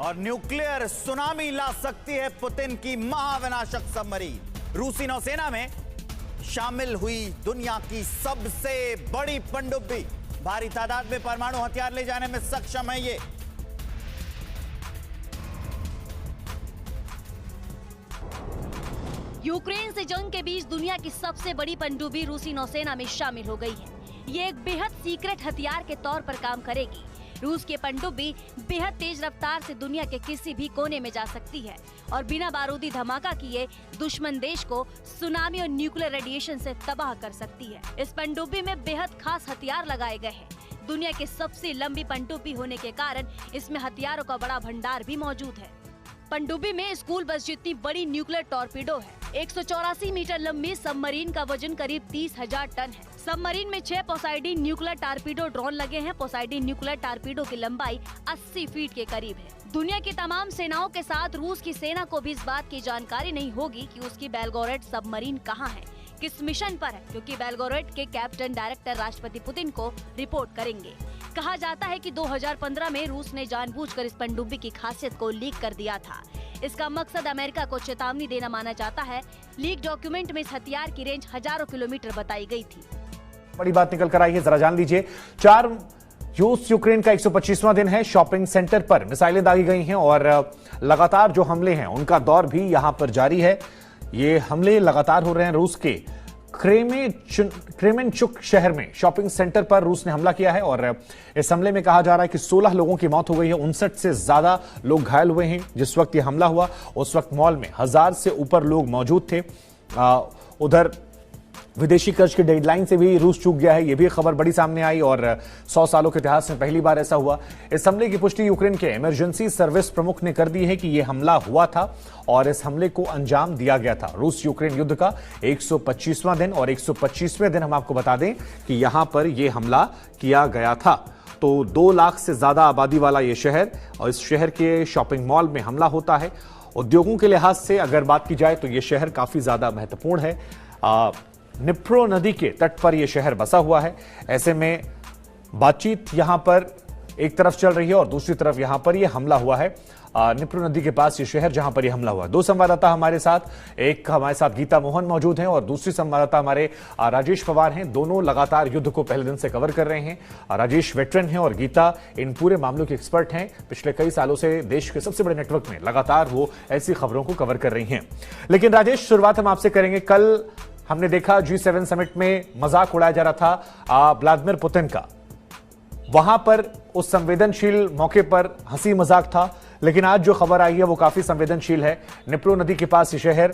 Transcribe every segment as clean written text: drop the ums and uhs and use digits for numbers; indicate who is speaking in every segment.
Speaker 1: और nuclear tsunami ला सकती है पुतिन की महाविनाशक सबमरीन। रूसी नौसेना में शामिल हुई दुनिया की सबसे बड़ी पनडुब्बी। भारी तादाद में परमाणु हथियार ले जाने में सक्षम है ये।
Speaker 2: यूक्रेन से जंग के बीच दुनिया की सबसे बड़ी पनडुब्बी रूसी नौसेना में शामिल हो गई है। ये एक बेहद सीक्रेट हथियार के तौर पर काम करेगी। रूस की पनडुब्बी बेहद तेज रफ्तार से दुनिया के किसी भी कोने में जा सकती है और बिना बारूदी धमाका किए दुश्मन देश को सुनामी और न्यूक्लियर रेडिएशन से तबाह कर सकती है। इस पनडुब्बी में बेहद खास हथियार लगाए गए हैं। दुनिया की सबसे लंबी पनडुब्बी होने के कारण इसमें हथियारों का बड़ा भंडार भी मौजूद है। पनडुब्बी में स्कूल बस जितनी बड़ी न्यूक्लियर टॉर्पीडो है। 184 मीटर लंबी सबमरीन का वजन करीब 30,000 टन है। सबमरीन में 6 पोसाइडन न्यूक्लियर टॉर्पीडो ड्रोन लगे हैं। पोसाइडन न्यूक्लियर टॉर्पीडो की लंबाई 80 फीट के करीब है। दुनिया की तमाम सेनाओं के साथ रूस की सेना को भी इस बात की जानकारी नहीं होगी कि उसकी बेलगोरोड सबमरीन कहाँ है, किस मिशन पर है, क्योंकि बेलगोरोड के कैप्टन डायरेक्टर राष्ट्रपति पुतिन को रिपोर्ट करेंगे। कहा जाता है कि 2015 में रूस ने जानबूझकर इस पनडुब्बी की खासियत को लीक कर दिया था। इसका मकसद अमेरिका को चेतावनी देना माना जाता है। लीक डॉक्यूमेंट में इस हथियार की रेंज हजारों किलोमीटर बताई गई थी।
Speaker 3: बड़ी बात निकल कर आई है, जरा जान लीजिए। रूस यूक्रेन का 125वां दिन है। शॉपिंग सेंटर पर मिसाइलें दागी गई हैं और लगातार जो हमले हैं उनका दौर भी यहां पर जारी है। ये हमले लगातार हो रहे हैं। रूस के क्रेमेनचुक शहर में शॉपिंग सेंटर पर रूस ने हमला किया है और इस हमले में कहा जा रहा है कि 16 लोगों की मौत हो गई है, 59 से ज्यादा लोग घायल हुए हैं। जिस वक्त ये हमला हुआ उस वक्त मॉल में 1000 से ऊपर लोग मौजूद थे। उधर विदेशी कर्ज की डेडलाइन से भी रूस चूक गया है, यह भी खबर बड़ी सामने आई और 100 सालों के इतिहास में पहली बार ऐसा हुआ। इस हमले की पुष्टि यूक्रेन के इमरजेंसी सर्विस प्रमुख ने कर दी है कि यह हमला हुआ था और इस हमले को अंजाम दिया गया था। रूस यूक्रेन युद्ध का 125वां दिन और 125वें दिन हम आपको बता दें कि यहां पर यह हमला किया गया था। तो 2 लाख से ज्यादा आबादी वाला यह शहर और इस शहर के शॉपिंग मॉल में हमला होता है। उद्योगों के लिहाज से अगर बात की जाए तो यह शहर काफी ज्यादा महत्वपूर्ण है। निप्रो नदी के तट पर यह शहर बसा हुआ है। ऐसे में बातचीत यहां पर एक तरफ चल रही है और दूसरी तरफ यहां पर यह हमला हुआ है। निप्रो नदी के पास यह शहर जहां पर यह हमला हुआ है। 2 संवाददाता हमारे साथ गीता मोहन मौजूद हैं और दूसरी संवाददाता हमारे राजेश पवार हैं। दोनों लगातार युद्ध को पहले दिन से कवर कर रहे हैं। राजेश वेटरन हैं और गीता इन पूरे मामलों की एक्सपर्ट हैं। पिछले कई सालों से देश के सबसे बड़े नेटवर्क में लगातार वो ऐसी खबरों को कवर कर रही हैं। लेकिन राजेश, शुरुआत हम आपसे करेंगे। कल हमने देखा G7 समिट में मजाक उड़ाया जा रहा था व्लादिमीर पुतिन का। वहां पर उस संवेदनशील मौके पर हंसी मजाक था, लेकिन आज जो खबर आई है वो काफी संवेदनशील है। निप्रो नदी के पास ये शहर,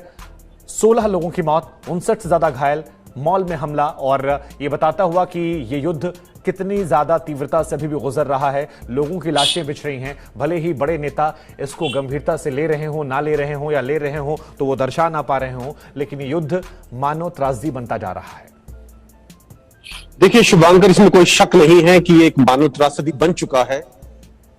Speaker 3: 16 लोगों की मौत, 59 से ज्यादा घायल, मॉल में हमला और ये बताता हुआ कि ये युद्ध कितनी ज्यादा तीव्रता से अभी भी गुजर रहा है। लोगों की लाशें बिछ रही हैं। भले ही बड़े नेता इसको गंभीरता से ले रहे हो, ना ले रहे हो या ले रहे हो तो वो दर्शा ना पा रहे हो, लेकिन ये युद्ध मानव त्रासदी बनता जा रहा है।
Speaker 4: देखिए शुभांकर, इसमें कोई शक नहीं है कि एक मानव त्रासदी बन चुका है।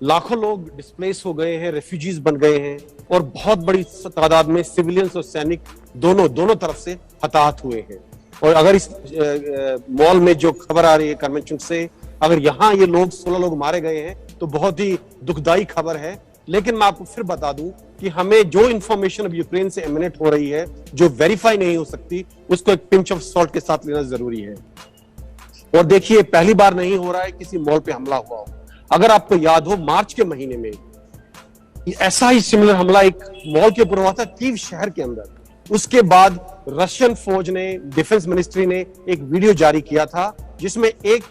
Speaker 4: लाखों लोग डिस्प्लेस हो गए हैं, रेफ्यूजीज बन गए हैं और बहुत बड़ी तादाद में सिविलियंस और सैनिक दोनों तरफ से हताहत हुए हैं। और अगर इस मॉल में जो खबर आ रही है क्रेमेनचुक से, अगर यहाँ ये 16 लोग मारे गए हैं तो बहुत ही दुखदाई खबर है। लेकिन मैं आपको फिर बता दूं कि हमें जो इंफॉर्मेशन अब यूक्रेन से एमिनेट हो रही है, जो वेरीफाई नहीं हो सकती, उसको एक पिंच ऑफ सॉल्ट के साथ लेना जरूरी है। और देखिए, पहली बार नहीं हो रहा है किसी मॉल पे हमला हुआ हो। अगर आपको याद हो, मार्च के महीने में ऐसा ही सिमिलर हमला एक मॉल के ऊपर हुआ था, कीव शहर के अंदर। उसके बाद रशियन फौज ने, डिफेंस मिनिस्ट्री ने एक वीडियो जारी किया था जिसमें एक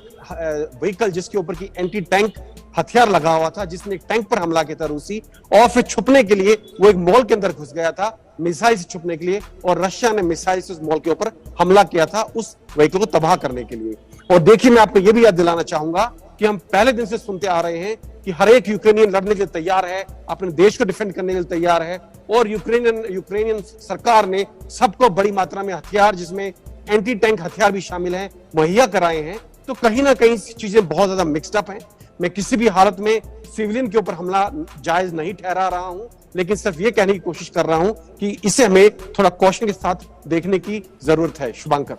Speaker 4: व्हीकल जिसके ऊपर की एंटी टैंक हथियार लगा हुआ था, जिसने एक टैंक पर हमला किया था रूसी, और फिर छुपने के लिए वो एक मॉल के अंदर घुस गया था मिसाइल से छुपने के लिए, और रशिया ने मिसाइल से उस मॉल के ऊपर हमला किया था उस व्हीकल को तबाह करने के लिए। और देखिए, मैं आपको यह भी याद दिलाना चाहूंगा कि हम पहले दिन से सुनते आ रहे हैं कि हर एक यूक्रेनियन लड़ने के लिए तैयार है, अपने देश को डिफेंड करने के लिए तैयार है, और यूक्रेनियन सरकार ने सबको बड़ी मात्रा में हथियार, जिसमें एंटी टैंक हथियार भी शामिल हैं, मुहैया कराए हैं। तो कहीं ना कहीं चीजें बहुत ज्यादा मिक्सड अप हैं। मैं किसी भी हालत में सिविलियन के ऊपर हमला जायज नहीं ठहरा रहा हूं, लेकिन सिर्फ ये कहने की कोशिश कर रहा हूं कि इसे हमें थोड़ा कॉशन के साथ देखने की जरूरत है। शुभांकर।